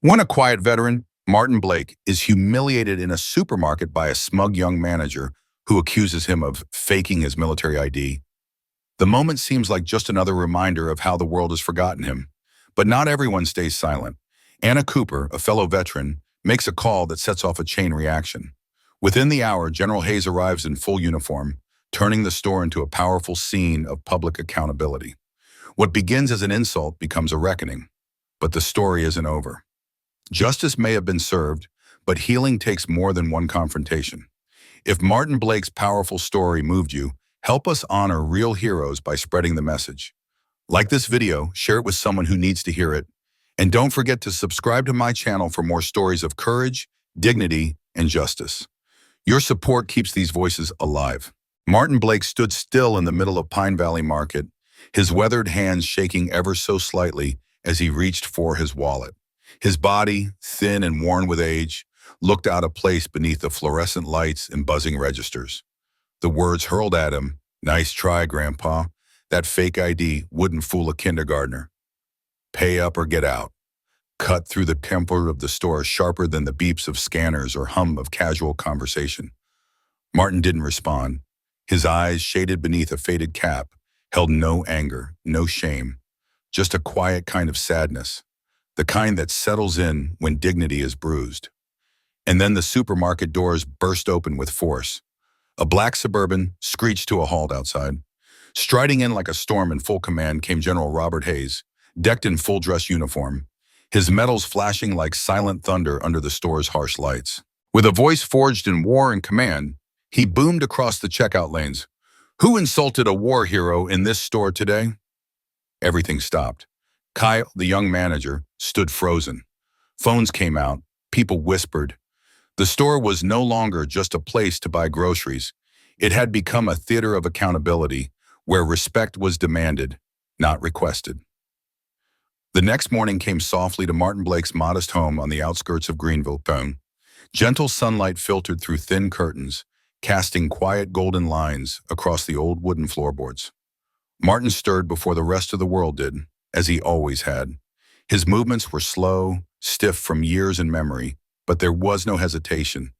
When a quiet veteran, Martin Blake, is humiliated in a supermarket by a smug young manager who accuses him of faking his military ID, the moment seems like just another reminder of how the world has forgotten him. But not everyone stays silent. Anna Cooper, a fellow veteran, makes a call that sets off a chain reaction. Within the hour, General Hayes arrives in full uniform, turning the store into a powerful scene of public accountability. What begins as an insult becomes a reckoning. But the story isn't over. Justice may have been served, but healing takes more than one confrontation. If Martin Blake's powerful story moved you, help us honor real heroes by spreading the message. Like this video, share it with someone who needs to hear it, and don't forget to subscribe to my channel for more stories of courage, dignity, and justice. Your support keeps these voices alive. Martin Blake stood still in the middle of Pine Valley Market, his weathered hands shaking ever so slightly as he reached for his wallet. His body, thin and worn with age, looked out of place beneath the fluorescent lights and buzzing registers. The words hurled at him, "Nice try, Grandpa. That fake ID wouldn't fool a kindergartner. Pay up or get out," cut through the comfort of the store sharper than the beeps of scanners or hum of casual conversation. Martin didn't respond. His eyes, shaded beneath a faded cap, held no anger, no shame, just a quiet kind of sadness. The kind that settles in when dignity is bruised. And then the supermarket doors burst open with force. A black Suburban screeched to a halt outside. Striding in like a storm in full command came General Robert Hayes, decked in full-dress uniform, his metals flashing like silent thunder under the store's harsh lights. With a voice forged in war and command, he boomed across the checkout lanes. "Who insulted a war hero in this store today?" Everything stopped. Kyle, the young manager, stood frozen. Phones came out. People whispered. The store was no longer just a place to buy groceries. It had become a theater of accountability, where respect was demanded, not requested. The next morning came softly to Martin Blake's modest home on the outskirts of Greenville. Gentle sunlight filtered through thin curtains, casting quiet golden lines across the old wooden floorboards. Martin stirred before the rest of the world did, as he always had. His movements were slow, stiff from years in memory, but there was no hesitation.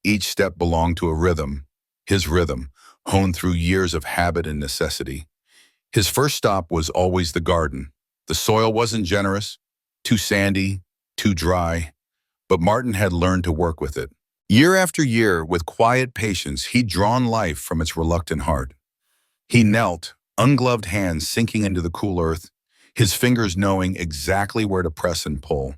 Each step belonged to a rhythm, his rhythm, honed through years of habit and necessity. His first stop was always the garden. The soil wasn't generous, too sandy, too dry, but Martin had learned to work with it. Year after year, with quiet patience, he'd drawn life from its reluctant heart. He knelt, ungloved hands sinking into the cool earth, his fingers knowing exactly where to press and pull.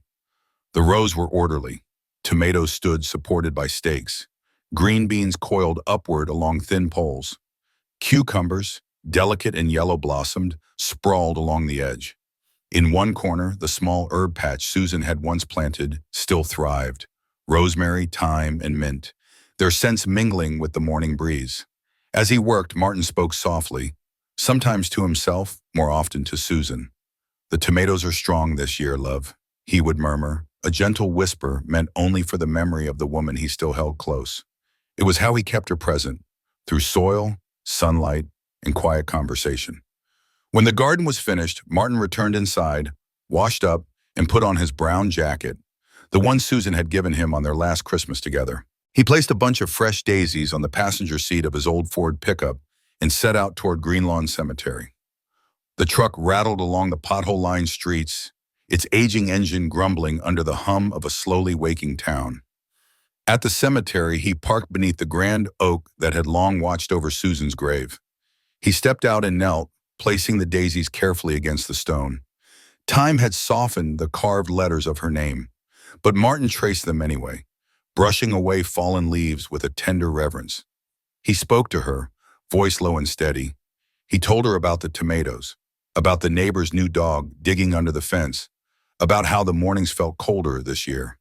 The rows were orderly. Tomatoes stood supported by stakes. Green beans coiled upward along thin poles. Cucumbers, delicate and yellow-blossomed, sprawled along the edge. In one corner, the small herb patch Susan had once planted still thrived. Rosemary, thyme, and mint, their scents mingling with the morning breeze. As he worked, Martin spoke softly, sometimes to himself, more often to Susan. "The tomatoes are strong this year, love," he would murmur, a gentle whisper meant only for the memory of the woman he still held close. It was how he kept her present, through soil, sunlight, and quiet conversation. When the garden was finished, Martin returned inside, washed up, and put on his brown jacket, the one Susan had given him on their last Christmas together. He placed a bunch of fresh daisies on the passenger seat of his old Ford pickup and set out toward Greenlawn Cemetery. The truck rattled along the pothole-lined streets, its aging engine grumbling under the hum of a slowly waking town. At the cemetery, he parked beneath the grand oak that had long watched over Susan's grave. He stepped out and knelt, placing the daisies carefully against the stone. Time had softened the carved letters of her name, but Martin traced them anyway, brushing away fallen leaves with a tender reverence. He spoke to her, voice low and steady. He told her about the tomatoes, about the neighbor's new dog digging under the fence, about how the mornings felt colder this year.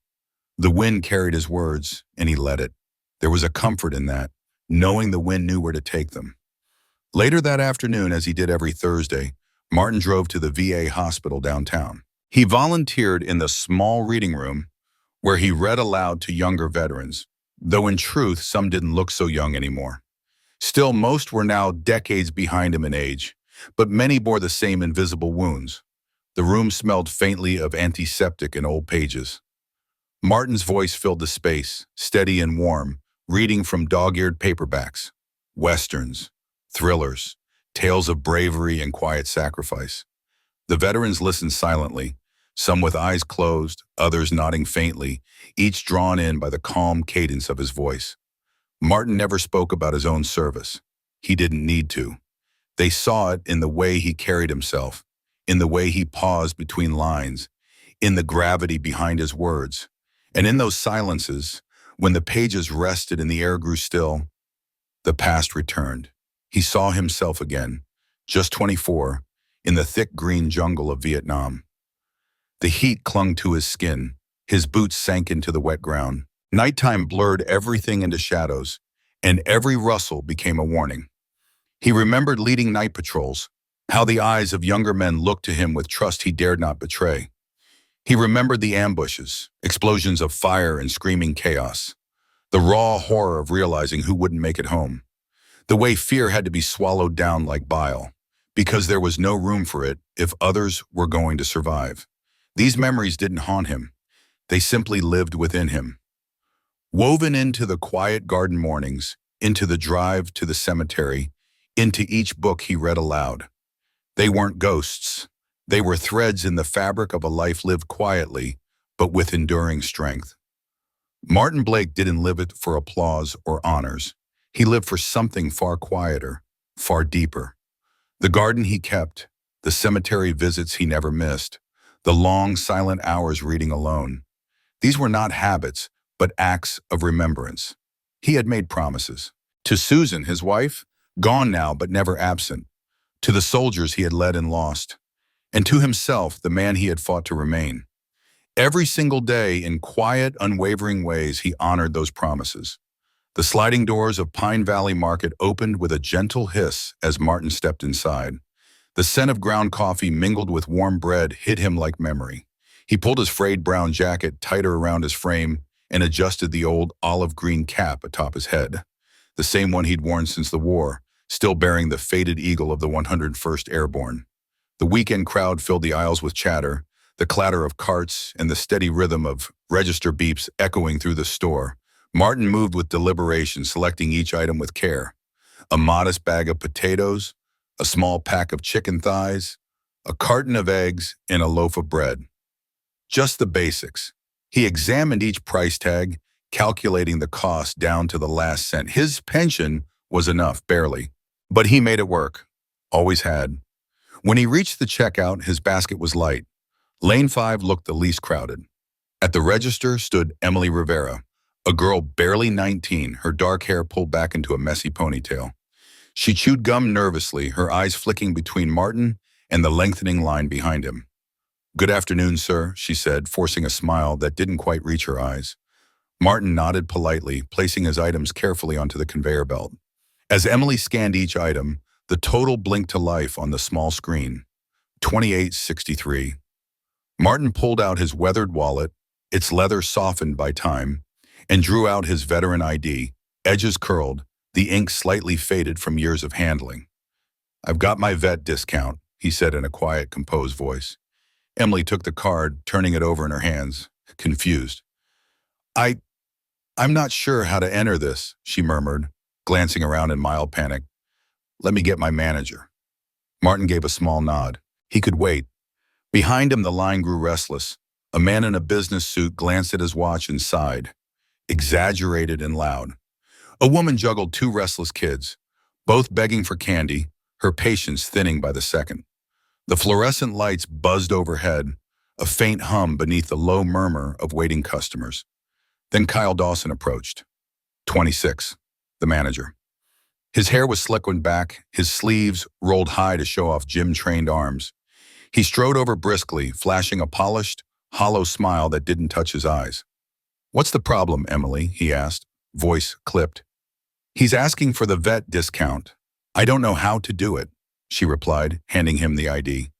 The wind carried his words, and he let it. There was a comfort in that, knowing the wind knew where to take them. Later that afternoon, as he did every Thursday, Martin drove to the VA hospital downtown. He volunteered in the small reading room, where he read aloud to younger veterans, though in truth some didn't look so young anymore. Still, most were now decades behind him in age, but many bore the same invisible wounds. The room smelled faintly of antiseptic and old pages. Martin's voice filled the space, steady and warm, reading from dog-eared paperbacks. Westerns, thrillers, tales of bravery and quiet sacrifice. The veterans listened silently, some with eyes closed, others nodding faintly, each drawn in by the calm cadence of his voice. Martin never spoke about his own service. He didn't need to. They saw it in the way he carried himself, in the way he paused between lines, in the gravity behind his words. And in those silences, when the pages rested and the air grew still, the past returned. He saw himself again, just 24, in the thick green jungle of Vietnam. The heat clung to his skin. His boots sank into the wet ground. Nighttime blurred everything into shadows, and every rustle became a warning. He remembered leading night patrols, how the eyes of younger men looked to him with trust he dared not betray. He remembered the ambushes, explosions of fire and screaming chaos, the raw horror of realizing who wouldn't make it home, the way fear had to be swallowed down like bile, because there was no room for it if others were going to survive. These memories didn't haunt him. They simply lived within him. Woven into the quiet garden mornings, into the drive to the cemetery, into each book he read aloud. They weren't ghosts. They were threads in the fabric of a life lived quietly, but with enduring strength. Martin Blake didn't live it for applause or honors. He lived for something far quieter, far deeper. The garden he kept, the cemetery visits he never missed, the long, silent hours reading alone. These were not habits, but acts of remembrance. He had made promises. To Susan, his wife, gone now but never absent. To the soldiers he had led and lost. And to himself, the man he had fought to remain. Every single day, in quiet, unwavering ways, he honored those promises. The sliding doors of Pine Valley Market opened with a gentle hiss as Martin stepped inside. The scent of ground coffee mingled with warm bread hit him like memory. He pulled his frayed brown jacket tighter around his frame and adjusted the old olive green cap atop his head, the same one he'd worn since the war, still bearing the faded eagle of the 101st Airborne. The weekend crowd filled the aisles with chatter, the clatter of carts and the steady rhythm of register beeps echoing through the store. Martin moved with deliberation, selecting each item with care. A modest bag of potatoes, a small pack of chicken thighs, a carton of eggs, and a loaf of bread. Just the basics. He examined each price tag, calculating the cost down to the last cent. His pension was enough, barely. But he made it work. Always had. When he reached the checkout, his basket was light. Lane 5 looked the least crowded. At the register stood Emily Rivera, a girl barely 19, her dark hair pulled back into a messy ponytail. She chewed gum nervously, her eyes flicking between Martin and the lengthening line behind him. "Good afternoon, sir," she said, forcing a smile that didn't quite reach her eyes. Martin nodded politely, placing his items carefully onto the conveyor belt. As Emily scanned each item, the total blinked to life on the small screen. $28.63. Martin pulled out his weathered wallet, its leather softened by time, and drew out his veteran ID, edges curled, the ink slightly faded from years of handling. "I've got my vet discount," he said in a quiet, composed voice. Emily took the card, turning it over in her hands, confused. I'm not sure how to enter this," she murmured, glancing around in mild panic. "Let me get my manager." Martin gave a small nod. He could wait. Behind him, the line grew restless. A man in a business suit glanced at his watch and sighed, exaggerated and loud. A woman juggled two restless kids, both begging for candy, her patience thinning by the second. The fluorescent lights buzzed overhead, a faint hum beneath the low murmur of waiting customers. Then Kyle Dawson approached. 26, the manager. His hair was slickened back, his sleeves rolled high to show off gym-trained arms. He strode over briskly, flashing a polished, hollow smile that didn't touch his eyes. "What's the problem, Emily?" he asked, voice clipped. "He's asking for the vet discount. I don't know how to do it," she replied, handing him the ID.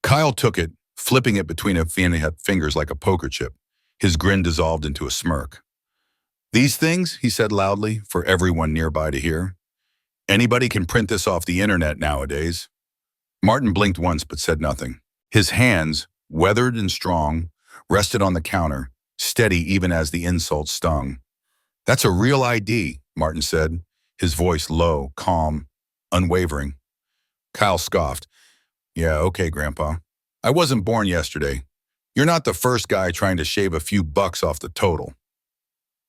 Kyle took it, flipping it between his fingers like a poker chip. His grin dissolved into a smirk. "These things," he said loudly, for everyone nearby to hear. "Anybody can print this off the internet nowadays." Martin blinked once but said nothing. His hands, weathered and strong, rested on the counter, steady even as the insult stung. "That's a real ID," Martin said, his voice low, calm, unwavering. Kyle scoffed. "Yeah, okay, Grandpa. I wasn't born yesterday. You're not the first guy trying to shave a few bucks off the total."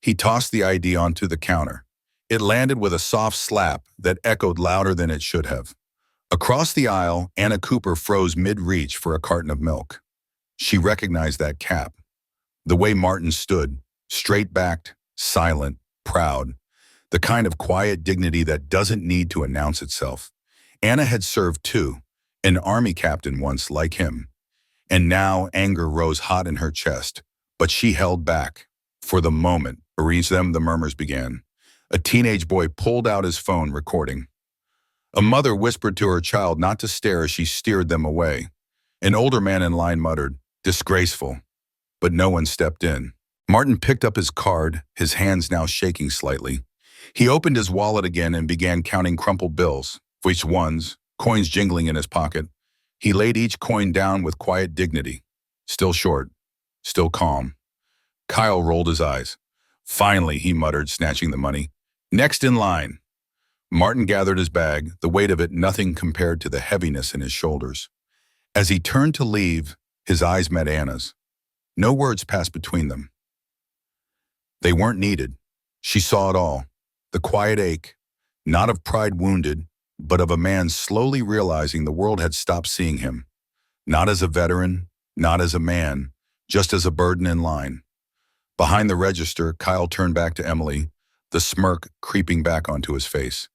He tossed the ID onto the counter. It landed with a soft slap that echoed louder than it should have. Across the aisle, Anna Cooper froze mid-reach for a carton of milk. She recognized that cap. The way Martin stood, straight-backed, silent, proud. The kind of quiet dignity that doesn't need to announce itself. Anna had served too, an army captain once like him. And now anger rose hot in her chest, but she held back. For the moment, the murmurs began. A teenage boy pulled out his phone, recording. A mother whispered to her child not to stare as she steered them away. An older man in line muttered, "Disgraceful." But no one stepped in. Martin picked up his card, his hands now shaking slightly. He opened his wallet again and began counting crumpled bills, which ones, coins jingling in his pocket. He laid each coin down with quiet dignity. Still short, still calm. Kyle rolled his eyes. "Finally," he muttered, snatching the money. "Next in line." Martin gathered his bag, the weight of it nothing compared to the heaviness in his shoulders. As he turned to leave, his eyes met Anna's. No words passed between them. They weren't needed. She saw it all. The quiet ache, not of pride wounded, but of a man slowly realizing the world had stopped seeing him. Not as a veteran, not as a man, just as a burden in line. Behind the register, Kyle turned back to Emily, the smirk creeping back onto his face.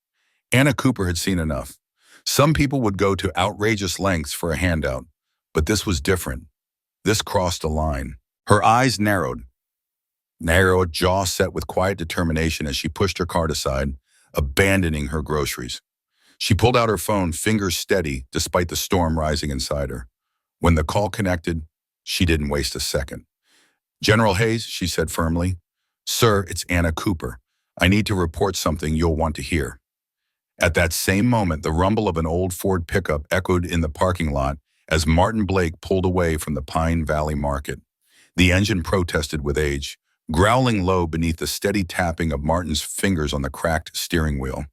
Anna Cooper had seen enough. Some people would go to outrageous lengths for a handout, but this was different. This crossed a line. Her eyes narrowed, jaw set with quiet determination as she pushed her cart aside, abandoning her groceries. She pulled out her phone, fingers steady, despite the storm rising inside her. When the call connected, she didn't waste a second. "General Hayes," she said firmly. "Sir, it's Anna Cooper. I need to report something you'll want to hear." At that same moment, the rumble of an old Ford pickup echoed in the parking lot as Martin Blake pulled away from the Pine Valley Market. The engine protested with age, growling low beneath the steady tapping of Martin's fingers on the cracked steering wheel.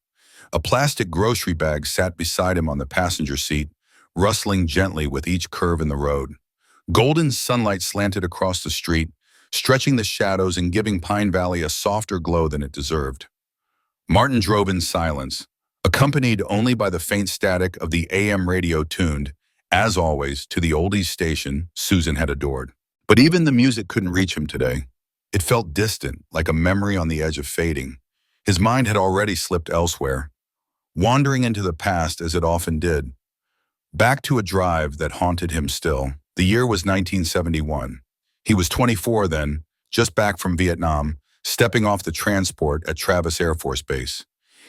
A plastic grocery bag sat beside him on the passenger seat, rustling gently with each curve in the road. Golden sunlight slanted across the street, stretching the shadows and giving Pine Valley a softer glow than it deserved. Martin drove in silence, accompanied only by the faint static of the AM radio tuned, as always, to the oldies station Susan had adored. But even the music couldn't reach him today. It felt distant, like a memory on the edge of fading. His mind had already slipped elsewhere, wandering into the past as it often did. Back to a drive that haunted him still. The year was 1971. He was 24 then, just back from Vietnam, stepping off the transport at Travis Air Force Base.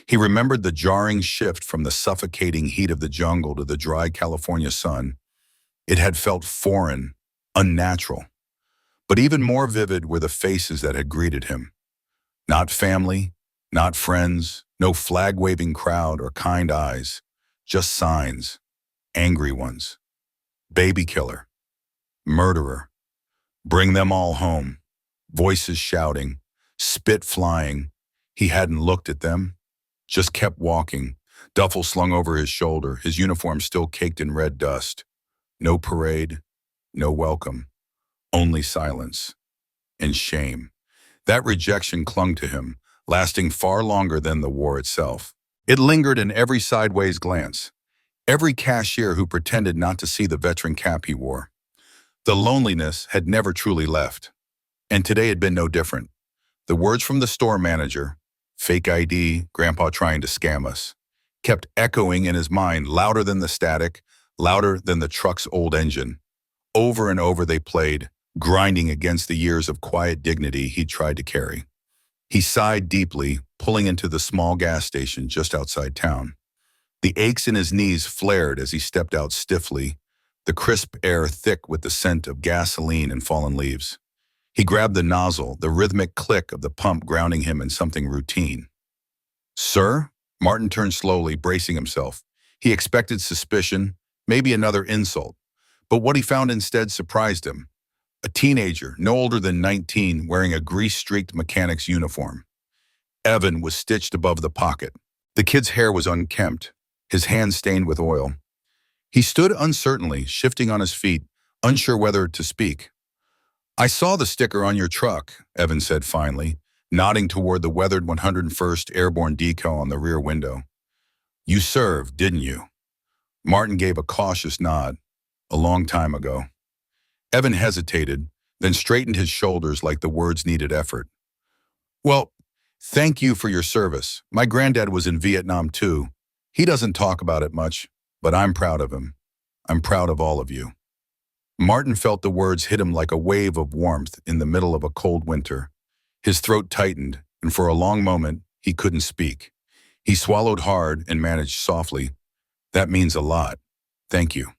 He remembered the jarring shift from the suffocating heat of the jungle to the dry California sun. It had felt foreign, unnatural. But even more vivid were the faces that had greeted him. Not family, not friends, no flag-waving crowd or kind eyes, just signs, angry ones. Baby killer, murderer, bring them all home. Voices shouting, spit flying. He hadn't looked at them, just kept walking, duffel slung over his shoulder, his uniform still caked in red dust. No parade, no welcome, only silence and shame. That rejection clung to him, lasting far longer than the war itself. It lingered in every sideways glance, every cashier who pretended not to see the veteran cap he wore. The loneliness had never truly left, and today had been no different. The words from the store manager, "Fake ID, Grandpa trying to scam us," kept echoing in his mind, louder than the static, louder than the truck's old engine. Over and over they played, grinding against the years of quiet dignity he'd tried to carry. He sighed deeply, pulling into the small gas station just outside town. The aches in his knees flared as he stepped out stiffly, the crisp air thick with the scent of gasoline and fallen leaves. He grabbed the nozzle, the rhythmic click of the pump grounding him in something routine. "Sir?" Martin turned slowly, bracing himself. He expected suspicion, maybe another insult. But what he found instead surprised him. A teenager, no older than 19, wearing a grease-streaked mechanic's uniform. Evan was stitched above the pocket. The kid's hair was unkempt, his hands stained with oil. He stood uncertainly, shifting on his feet, unsure whether to speak. "I saw the sticker on your truck," Evan said finally, nodding toward the weathered 101st Airborne decal on the rear window. "You served, didn't you?" Martin gave a cautious nod. "A long time ago." Evan hesitated, then straightened his shoulders like the words needed effort. "Well, thank you for your service. My granddad was in Vietnam too. He doesn't talk about it much, but I'm proud of him. I'm proud of all of you." Martin felt the words hit him like a wave of warmth in the middle of a cold winter. His throat tightened, and for a long moment, he couldn't speak. He swallowed hard and managed softly, "That means a lot. Thank you."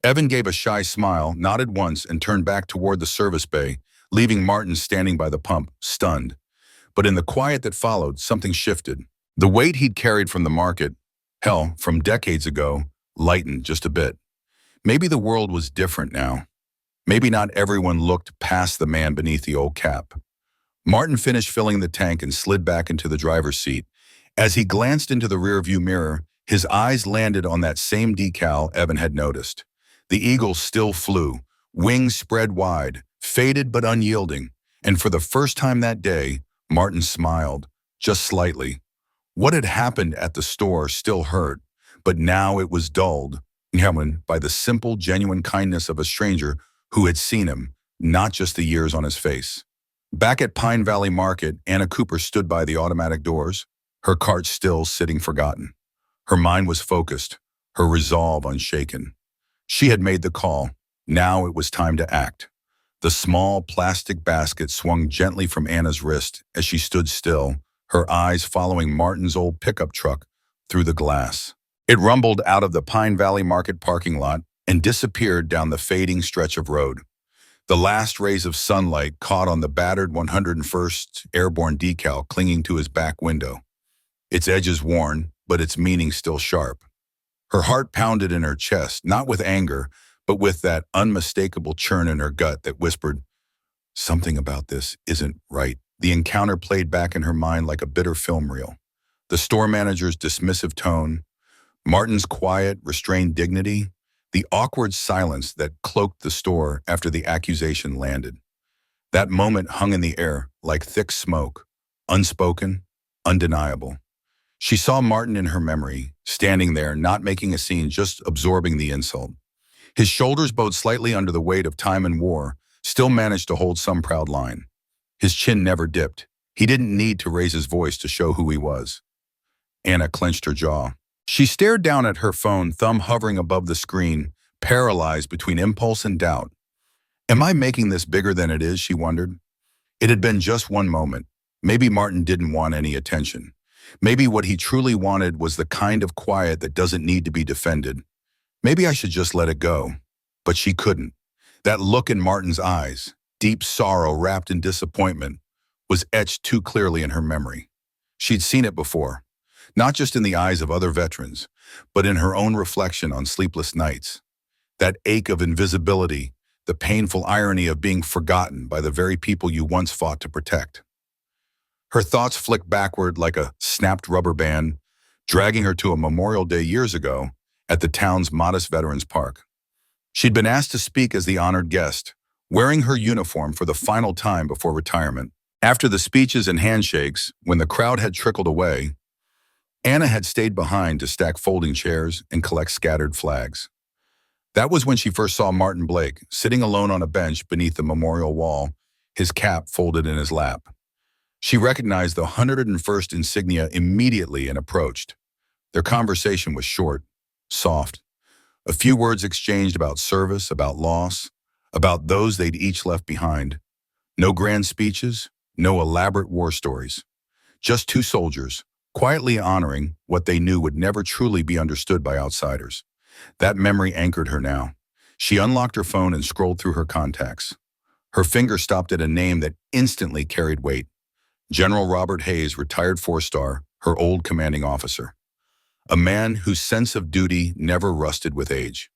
Evan gave a shy smile, nodded once, and turned back toward the service bay, leaving Martin standing by the pump, stunned. But in the quiet that followed, something shifted. The weight he'd carried from the market, hell, from decades ago, lightened just a bit. Maybe the world was different now. Maybe not everyone looked past the man beneath the old cap. Martin finished filling the tank and slid back into the driver's seat. As he glanced into the rearview mirror, his eyes landed on that same decal Evan had noticed. The eagle still flew, wings spread wide, faded but unyielding, and for the first time that day, Martin smiled, just slightly. What had happened at the store still hurt, but now it was dulled, by the simple, genuine kindness of a stranger who had seen him, not just the years on his face. Back at Pine Valley Market, Anna Cooper stood by the automatic doors, her cart still sitting forgotten. Her mind was focused, her resolve unshaken. She had made the call. Now it was time to act. The small plastic basket swung gently from Anna's wrist as she stood still, her eyes following Martin's old pickup truck through the glass. It rumbled out of the Pine Valley Market parking lot and disappeared down the fading stretch of road. The last rays of sunlight caught on the battered 101st Airborne decal clinging to his back window. Its edges worn, but its meaning still sharp. Her heart pounded in her chest, not with anger, but with that unmistakable churn in her gut that whispered, "Something about this isn't right." The encounter played back in her mind like a bitter film reel. The store manager's dismissive tone, Martin's quiet, restrained dignity, the awkward silence that cloaked the store after the accusation landed. That moment hung in the air like thick smoke, unspoken, undeniable. She saw Martin in her memory, standing there, not making a scene, just absorbing the insult. His shoulders bowed slightly under the weight of time and war, still managed to hold some proud line. His chin never dipped. He didn't need to raise his voice to show who he was. Anna clenched her jaw. She stared down at her phone, thumb hovering above the screen, paralyzed between impulse and doubt. Am I making this bigger than it is, she wondered. It had been just one moment. Maybe Martin didn't want any attention. Maybe what he truly wanted was the kind of quiet that doesn't need to be defended. Maybe I should just let it go. But she couldn't. That look in Martin's eyes, deep sorrow wrapped in disappointment, was etched too clearly in her memory. She'd seen it before, not just in the eyes of other veterans, but in her own reflection on sleepless nights. That ache of invisibility, the painful irony of being forgotten by the very people you once fought to protect. Her thoughts flicked backward like a snapped rubber band, dragging her to a Memorial Day years ago at the town's modest Veterans Park. She'd been asked to speak as the honored guest, wearing her uniform for the final time before retirement. After the speeches and handshakes, when the crowd had trickled away, Anna had stayed behind to stack folding chairs and collect scattered flags. That was when she first saw Martin Blake, sitting alone on a bench beneath the memorial wall, his cap folded in his lap. She recognized the 101st insignia immediately and approached. Their conversation was short, soft. A few words exchanged about service, about loss, about those they'd each left behind. No grand speeches, no elaborate war stories. Just two soldiers, quietly honoring what they knew would never truly be understood by outsiders. That memory anchored her now. She unlocked her phone and scrolled through her contacts. Her finger stopped at a name that instantly carried weight. General Robert Hayes, retired 4-star, her old commanding officer. A man whose sense of duty never rusted with age.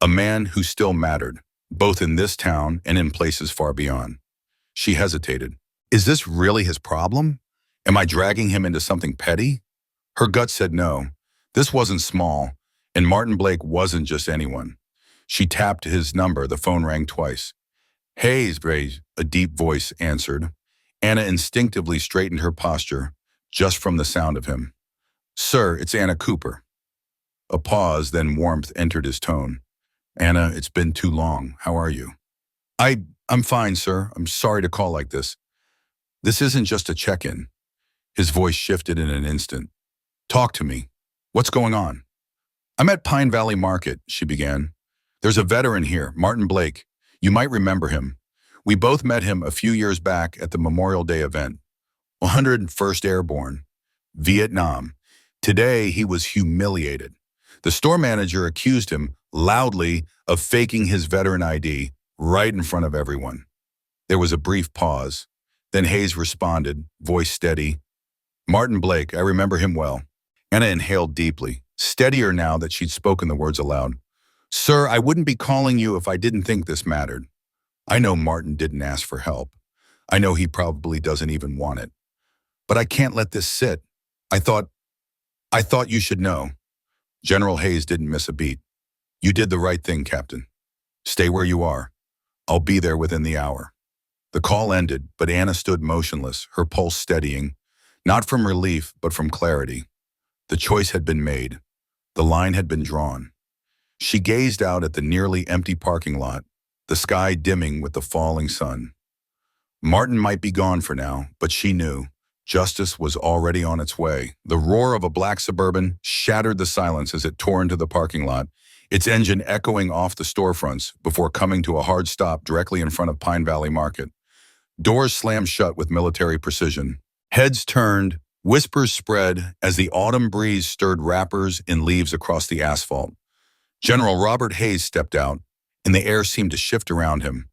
A man who still mattered, both in this town and in places far beyond. She hesitated. Is this really his problem? Am I dragging him into something petty? Her gut said no. This wasn't small, and Martin Blake wasn't just anyone. She tapped his number. The phone rang twice. Hayes, a deep voice answered. Anna instinctively straightened her posture, just from the sound of him. Sir, it's Anna Cooper. A pause, then warmth entered his tone. Anna, it's been too long. How are you? I'm fine, sir. I'm sorry to call like this. This isn't just a check-in. His voice shifted in an instant. Talk to me. What's going on? I'm at Pine Valley Market, she began. There's a veteran here, Martin Blake. You might remember him. We both met him a few years back at the Memorial Day event. 101st Airborne, Vietnam. Today, he was humiliated. The store manager accused him loudly of faking his veteran ID right in front of everyone. There was a brief pause. Then Hayes responded, voice steady. Martin Blake, I remember him well. Anna inhaled deeply, steadier now that she'd spoken the words aloud. Sir, I wouldn't be calling you if I didn't think this mattered. I know Martin didn't ask for help. I know he probably doesn't even want it. But I can't let this sit. I thought you should know. General Hayes didn't miss a beat. You did the right thing, Captain. Stay where you are. I'll be there within the hour. The call ended, but Anna stood motionless, her pulse steadying, not from relief, but from clarity. The choice had been made. The line had been drawn. She gazed out at the nearly empty parking lot, the sky dimming with the falling sun. Martin might be gone for now, but she knew. Justice was already on its way. The roar of a black Suburban shattered the silence as it tore into the parking lot, its engine echoing off the storefronts before coming to a hard stop directly in front of Pine Valley Market. Doors slammed shut with military precision. Heads turned, whispers spread as the autumn breeze stirred wrappers and leaves across the asphalt. General Robert Hayes stepped out, and the air seemed to shift around him.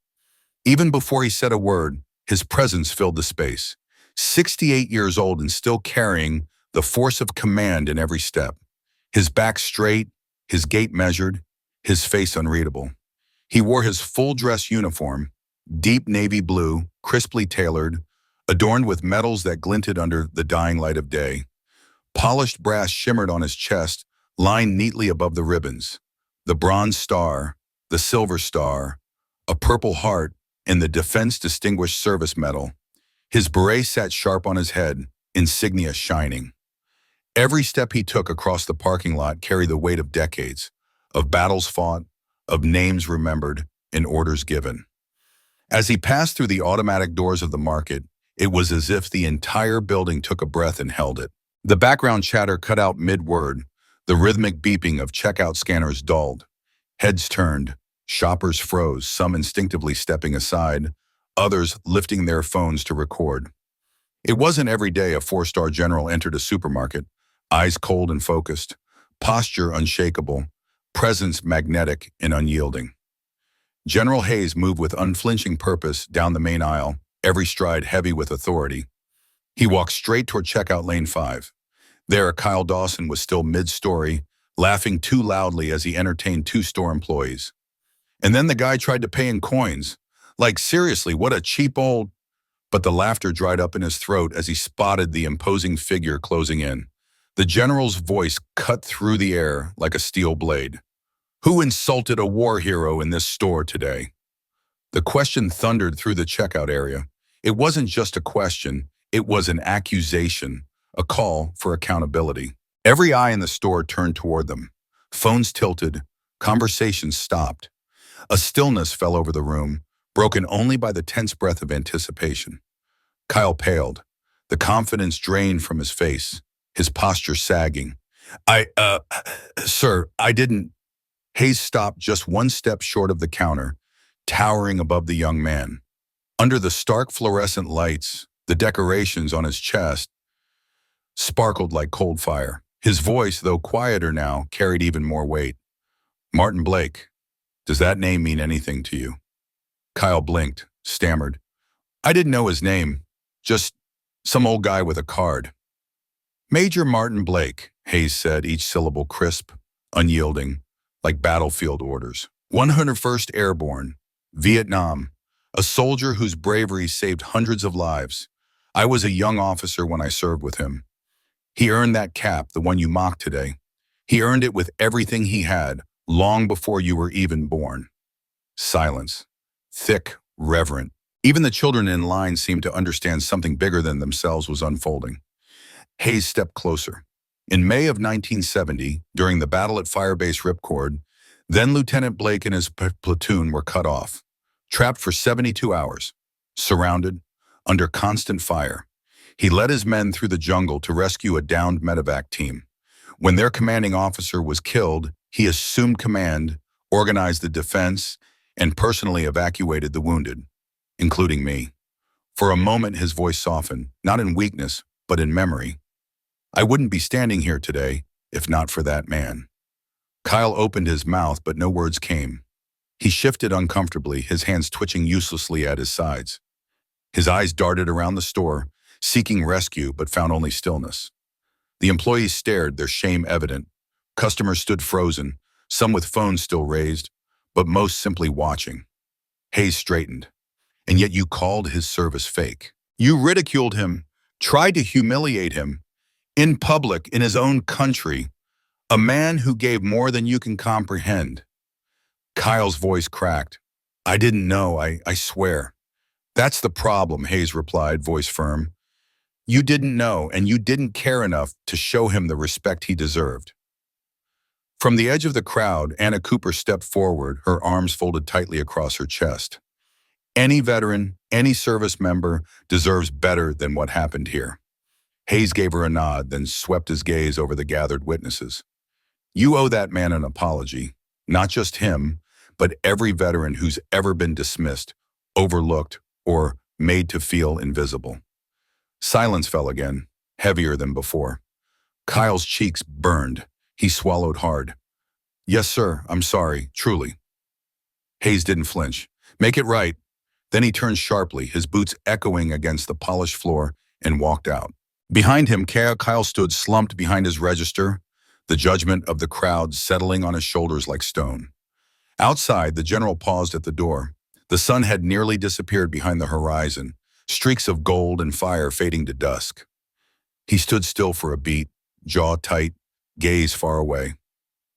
Even before he said a word, his presence filled the space. 68 years old and still carrying the force of command in every step. His back straight, his gait measured, his face unreadable. He wore his full-dress uniform, deep navy blue, crisply tailored, adorned with medals that glinted under the dying light of day. Polished brass shimmered on his chest, lined neatly above the ribbons. The bronze star, the silver star, a purple heart, and the Defense Distinguished Service Medal. His beret sat sharp on his head, insignia shining. Every step he took across the parking lot carried the weight of decades, of battles fought, of names remembered, and orders given. As he passed through the automatic doors of the market, it was as if the entire building took a breath and held it. The background chatter cut out mid-word, the rhythmic beeping of checkout scanners dulled. Heads turned, shoppers froze, some instinctively stepping aside, others lifting their phones to record. It wasn't every day a four-star general entered a supermarket, eyes cold and focused, posture unshakable, presence magnetic and unyielding. General Hayes moved with unflinching purpose down the main aisle, every stride heavy with authority. He walked straight toward checkout lane 5. There, Kyle Dawson was still mid-story, laughing too loudly as he entertained 2 store employees. And then the guy tried to pay in coins. Like, seriously, what a cheap old... But the laughter dried up in his throat as he spotted the imposing figure closing in. The general's voice cut through the air like a steel blade. Who insulted a war hero in this store today? The question thundered through the checkout area. It wasn't just a question, it was an accusation, a call for accountability. Every eye in the store turned toward them. Phones tilted, conversations stopped. A stillness fell over the room, broken only by the tense breath of anticipation. Kyle paled, the confidence drained from his face, his posture sagging. Sir, I didn't... Hayes stopped just one step short of the counter, towering above the young man. Under the stark fluorescent lights, the decorations on his chest sparkled like cold fire. His voice, though quieter now, carried even more weight. Martin Blake, does that name mean anything to you? Kyle blinked, stammered. I didn't know his name, just some old guy with a card. Major Martin Blake, Hayes said, each syllable crisp, unyielding. like battlefield orders. 101st Airborne, Vietnam, a soldier whose bravery saved hundreds of lives. I was a young officer when I served with him. He earned that cap, the one you mocked today. He earned it with everything he had, long before you were even born. Silence. Thick, reverent. Even the children in line seemed to understand something bigger than themselves was unfolding. Hayes stepped closer. In May of 1970, during the battle at Firebase Ripcord, then Lieutenant Blake and his platoon were cut off, trapped for 72 hours, surrounded, under constant fire. He led his men through the jungle to rescue a downed medevac team. When their commanding officer was killed, he assumed command, organized the defense, and personally evacuated the wounded, including me. For a moment, his voice softened, not in weakness, but in memory. I wouldn't be standing here today if not for that man. Kyle opened his mouth, but no words came. He shifted uncomfortably, his hands twitching uselessly at his sides. His eyes darted around the store, seeking rescue, but found only stillness. The employees stared, their shame evident. Customers stood frozen, some with phones still raised, but most simply watching. Hayes straightened. And yet you called his service fake. You ridiculed him, tried to humiliate him, in public, in his own country, a man who gave more than you can comprehend. Kyle's voice cracked. I didn't know, I swear. That's the problem, Hayes replied, voice firm. You didn't know, and you didn't care enough to show him the respect he deserved. From the edge of the crowd, Anna Cooper stepped forward, her arms folded tightly across her chest. Any veteran, any service member deserves better than what happened here. Hayes gave her a nod, then swept his gaze over the gathered witnesses. You owe that man an apology, not just him, but every veteran who's ever been dismissed, overlooked, or made to feel invisible. Silence fell again, heavier than before. Kyle's cheeks burned. He swallowed hard. Yes, sir, I'm sorry, truly. Hayes didn't flinch. Make it right. Then he turned sharply, his boots echoing against the polished floor, and walked out. Behind him, Kyle stood slumped behind his register, the judgment of the crowd settling on his shoulders like stone. Outside, the general paused at the door. The sun had nearly disappeared behind the horizon, streaks of gold and fire fading to dusk. He stood still for a beat, jaw tight, gaze far away.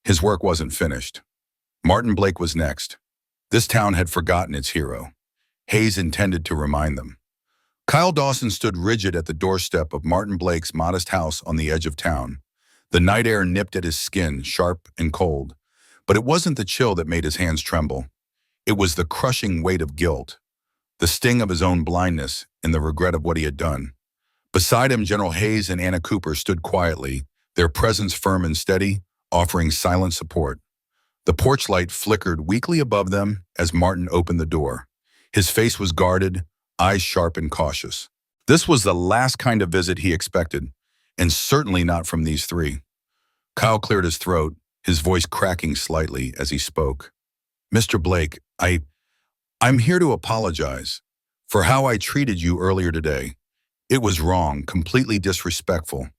His work wasn't finished. Martin Blake was next. This town had forgotten its hero. Hayes intended to remind them. Kyle Dawson stood rigid at the doorstep of Martin Blake's modest house on the edge of town. The night air nipped at his skin, sharp and cold. But it wasn't the chill that made his hands tremble. It was the crushing weight of guilt, the sting of his own blindness, and the regret of what he had done. Beside him, General Hayes and Anna Cooper stood quietly, their presence firm and steady, offering silent support. The porch light flickered weakly above them as Martin opened the door. His face was guarded, eyes sharp and cautious. This was the last kind of visit he expected, and certainly not from these three. Kyle cleared his throat, his voice cracking slightly as he spoke. Mr. Blake, I'm here to apologize for how I treated you earlier today. It was wrong, completely disrespectful.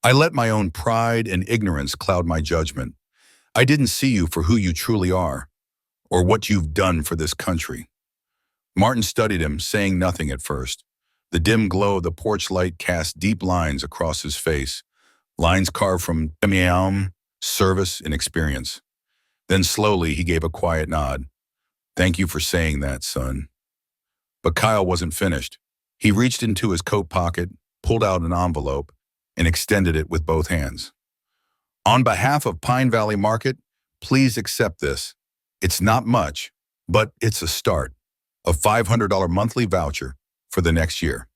I let my own pride and ignorance cloud my judgment. I didn't see you for who you truly are, or what you've done for this country. Martin studied him, saying nothing at first. The dim glow of the porch light cast deep lines across his face, lines carved from service and experience. Then slowly he gave a quiet nod. Thank you for saying that, son. But Kyle wasn't finished. He reached into his coat pocket, pulled out an envelope, and extended it with both hands. On behalf of Pine Valley Market, please accept this. It's not much, but it's a start. A $500 monthly voucher for the next year.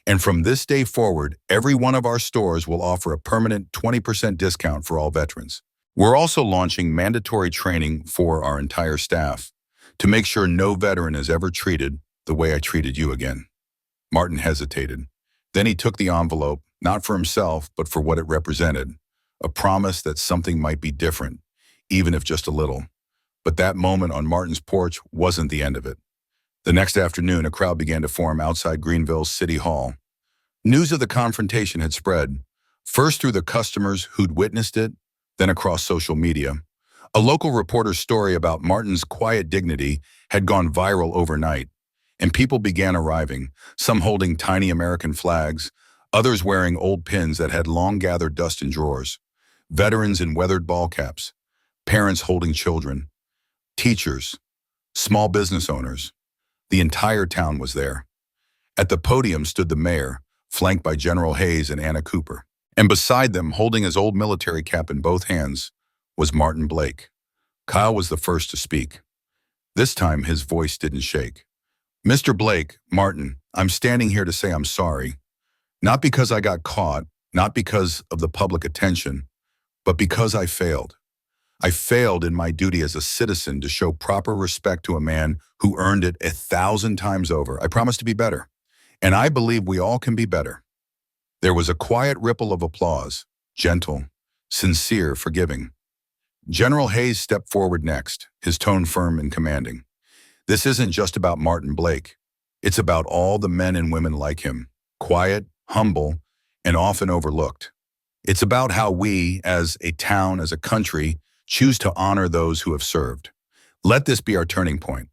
And from this day forward, every one of our stores will offer a permanent 20% discount for all veterans. We're also launching mandatory training for our entire staff to make sure no veteran is ever treated the way I treated you again. Martin hesitated. Then he took the envelope, not for himself, but for what it represented, a promise that something might be different, even if just a little. But that moment on Martin's porch wasn't the end of it. The next afternoon, a crowd began to form outside Greenville's City Hall. News of the confrontation had spread, first through the customers who'd witnessed it, then across social media. A local reporter's story about Martin's quiet dignity had gone viral overnight, and people began arriving, some holding tiny American flags, others wearing old pins that had long gathered dust in drawers, veterans in weathered ball caps, parents holding children, teachers, small business owners. The entire town was there. At the podium stood the mayor, flanked by General Hayes and Anna Cooper. And beside them, holding his old military cap in both hands, was Martin Blake. Kyle was the first to speak. This time, his voice didn't shake. "Mr. Blake, Martin, I'm standing here to say I'm sorry. Not because I got caught, not because of the public attention, but because I failed. I failed in my duty as a citizen to show proper respect to a man who earned it 1,000 times over. I promise to be better, and I believe we all can be better." There was a quiet ripple of applause, gentle, sincere, forgiving. General Hayes stepped forward next, his tone firm and commanding. "This isn't just about Martin Blake. It's about all the men and women like him, quiet, humble, and often overlooked. It's about how we, as a town, as a country, choose to honor those who have served. Let this be our turning point.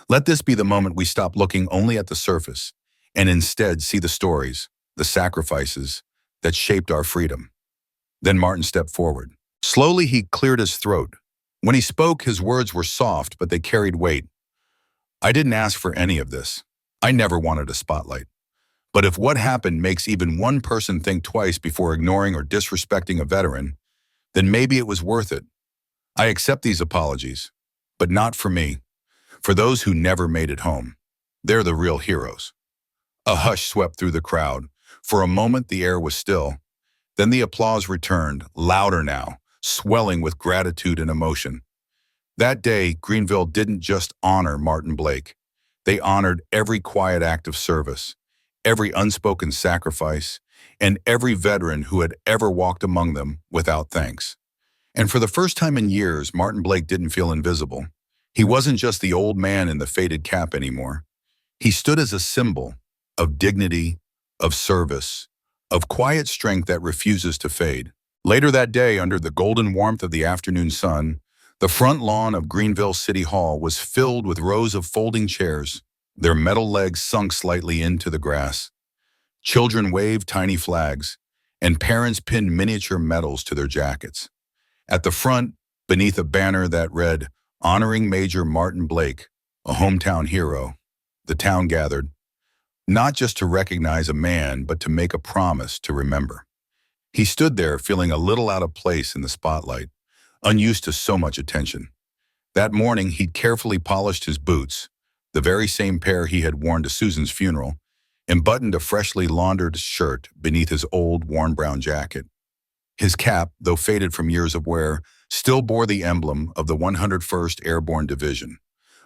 Let this be the moment we stop looking only at the surface and instead see the stories, the sacrifices that shaped our freedom." Then Martin stepped forward. Slowly, he cleared his throat. When he spoke, his words were soft, but they carried weight. "I didn't ask for any of this. I never wanted a spotlight. But if what happened makes even one person think twice before ignoring or disrespecting a veteran, then maybe it was worth it. I accept these apologies, but not for me. For those who never made it home. They're the real heroes." A hush swept through the crowd. For a moment, the air was still. Then the applause returned, louder now, swelling with gratitude and emotion. That day, Greenville didn't just honor Martin Blake. They honored every quiet act of service, every unspoken sacrifice, and every veteran who had ever walked among them without thanks. And for the first time in years, Martin Blake didn't feel invisible. He wasn't just the old man in the faded cap anymore. He stood as a symbol of dignity, of service, of quiet strength that refuses to fade. Later that day, under the golden warmth of the afternoon sun, the front lawn of Greenville City Hall was filled with rows of folding chairs, their metal legs sunk slightly into the grass. Children waved tiny flags, and parents pinned miniature medals to their jackets. At the front, beneath a banner that read, "Honoring Major Martin Blake, a hometown hero," the town gathered, not just to recognize a man, but to make a promise to remember. He stood there feeling a little out of place in the spotlight, unused to so much attention. That morning, he'd carefully polished his boots, the very same pair he had worn to Susan's funeral, and buttoned a freshly laundered shirt beneath his old, worn brown jacket. His cap, though faded from years of wear, still bore the emblem of the 101st Airborne Division,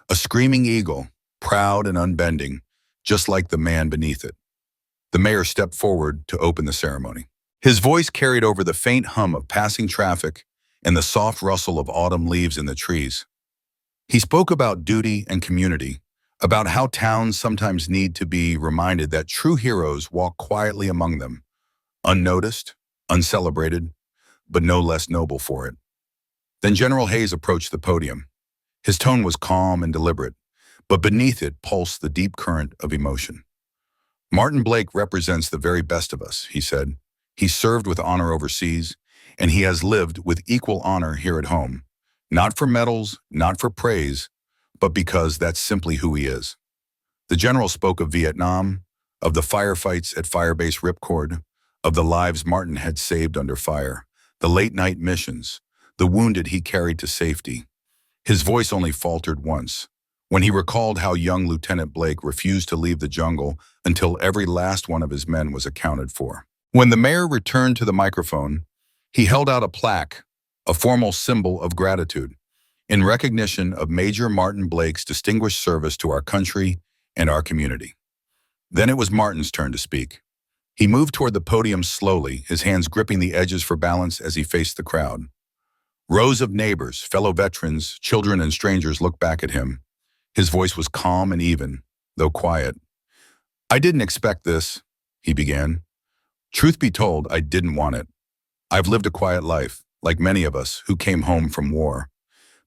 a screaming eagle, proud and unbending, just like the man beneath it. The mayor stepped forward to open the ceremony. His voice carried over the faint hum of passing traffic and the soft rustle of autumn leaves in the trees. He spoke about duty and community, about how towns sometimes need to be reminded that true heroes walk quietly among them, unnoticed, uncelebrated, but no less noble for it. Then General Hayes approached the podium. His tone was calm and deliberate, but beneath it pulsed the deep current of emotion. "Martin Blake represents the very best of us," he said. "He served with honor overseas, and he has lived with equal honor here at home. Not for medals, not for praise, but because that's simply who he is." The general spoke of Vietnam, of the firefights at Firebase Ripcord, of the lives Martin had saved under fire, the late-night missions, the wounded he carried to safety. His voice only faltered once, when he recalled how young Lieutenant Blake refused to leave the jungle until every last one of his men was accounted for. When the mayor returned to the microphone, he held out a plaque, a formal symbol of gratitude, in recognition of Major Martin Blake's distinguished service to our country and our community. Then it was Martin's turn to speak. He moved toward the podium slowly, his hands gripping the edges for balance as he faced the crowd. Rows of neighbors, fellow veterans, children, and strangers looked back at him. His voice was calm and even, though quiet. "I didn't expect this," he began. "Truth be told, I didn't want it. I've lived a quiet life, like many of us who came home from war.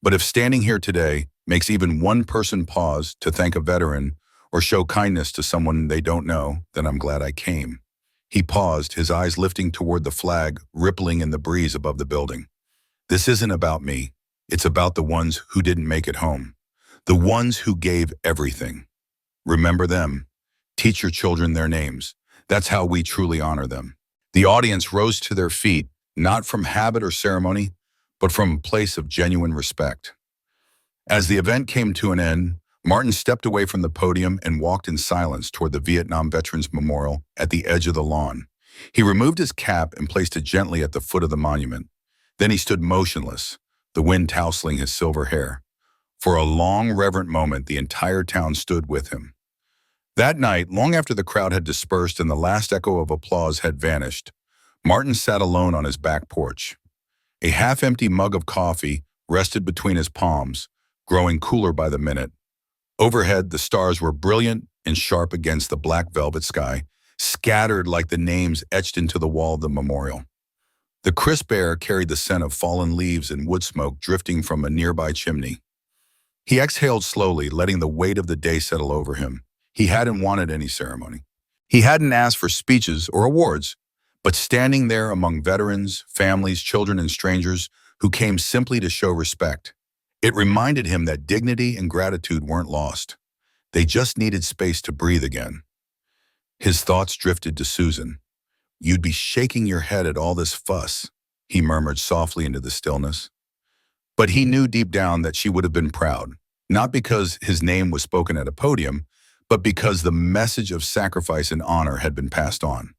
But if standing here today makes even one person pause to thank a veteran or show kindness to someone they don't know, then I'm glad I came. He paused, his eyes lifting toward the flag rippling in the breeze above the building. This isn't about me. It's about the ones who didn't make it home. The ones who gave everything. Remember them. Teach your children their names. That's how we truly honor them. The audience rose to their feet, not from habit or ceremony, but from a place of genuine respect. As the event came to an end, Martin stepped away from the podium and walked in silence toward the Vietnam Veterans Memorial at the edge of the lawn. He removed his cap and placed it gently at the foot of the monument. Then he stood motionless, the wind tousling his silver hair. For a long, reverent moment, the entire town stood with him. That night, long after the crowd had dispersed and the last echo of applause had vanished, Martin sat alone on his back porch. A half-empty mug of coffee rested between his palms, growing cooler by the minute. Overhead, the stars were brilliant and sharp against the black velvet sky, scattered like the names etched into the wall of the memorial. The crisp air carried the scent of fallen leaves and wood smoke drifting from a nearby chimney. He exhaled slowly, letting the weight of the day settle over him. He hadn't wanted any ceremony. He hadn't asked for speeches or awards, but standing there among veterans, families, children, and strangers who came simply to show respect, it reminded him that dignity and gratitude weren't lost. They just needed space to breathe again. His thoughts drifted to Susan. "You'd be shaking your head at all this fuss," he murmured softly into the stillness. But he knew deep down that she would have been proud, not because his name was spoken at a podium, but because the message of sacrifice and honor had been passed on.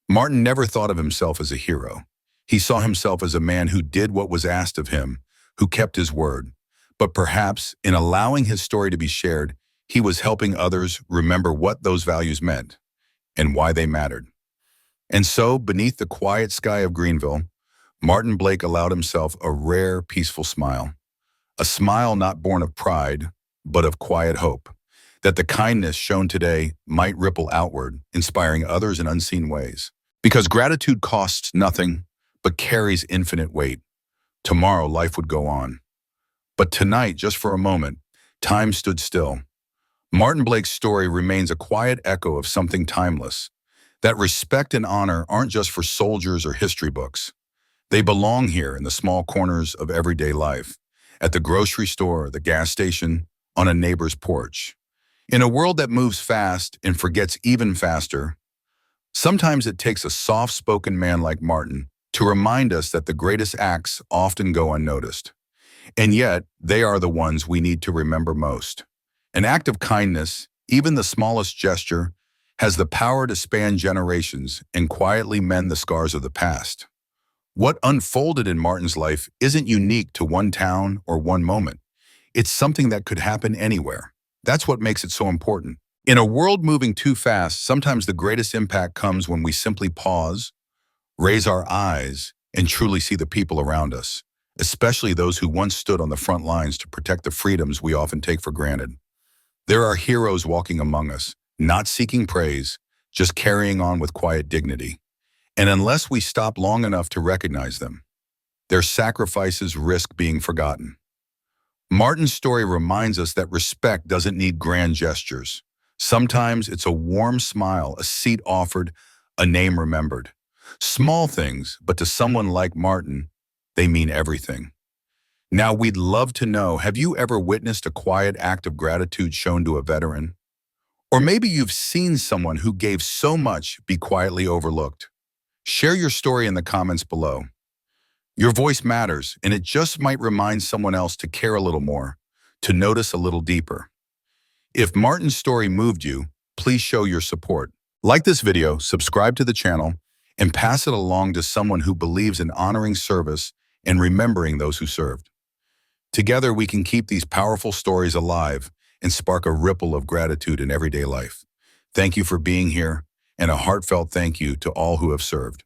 Martin never thought of himself as a hero. He saw himself as a man who did what was asked of him, who kept his word. But perhaps, in allowing his story to be shared, he was helping others remember what those values meant and why they mattered. And so, beneath the quiet sky of Greenville, Martin Blake allowed himself a rare, peaceful smile. A smile not born of pride, but of quiet hope, that the kindness shown today might ripple outward, inspiring others in unseen ways. Because gratitude costs nothing, but carries infinite weight. Tomorrow, life would go on. But tonight, just for a moment, time stood still. Martin Blake's story remains a quiet echo of something timeless, that respect and honor aren't just for soldiers or history books. They belong here in the small corners of everyday life, at the grocery store, the gas station, on a neighbor's porch. In a world that moves fast and forgets even faster, sometimes it takes a soft-spoken man like Martin to remind us that the greatest acts often go unnoticed. And yet, they are the ones we need to remember most. An act of kindness, even the smallest gesture, has the power to span generations and quietly mend the scars of the past. What unfolded in Martin's life isn't unique to one town or one moment. It's something that could happen anywhere. That's what makes it so important. In a world moving too fast, sometimes the greatest impact comes when we simply pause, raise our eyes, and truly see the people around us, especially those who once stood on the front lines to protect the freedoms we often take for granted. There are heroes walking among us, not seeking praise, just carrying on with quiet dignity. And unless we stop long enough to recognize them, their sacrifices risk being forgotten. Martin's story reminds us that respect doesn't need grand gestures. Sometimes it's a warm smile, a seat offered, a name remembered. Small things, but to someone like Martin, they mean everything. Now, we'd love to know, have you ever witnessed a quiet act of gratitude shown to a veteran? Or maybe you've seen someone who gave so much be quietly overlooked. Share your story in the comments below. Your voice matters, and it just might remind someone else to care a little more, to notice a little deeper. If Martin's story moved you, please show your support. Like this video, subscribe to the channel, and pass it along to someone who believes in honoring service and remembering those who served. Together, we can keep these powerful stories alive and spark a ripple of gratitude in everyday life. Thank you for being here, and a heartfelt thank you to all who have served.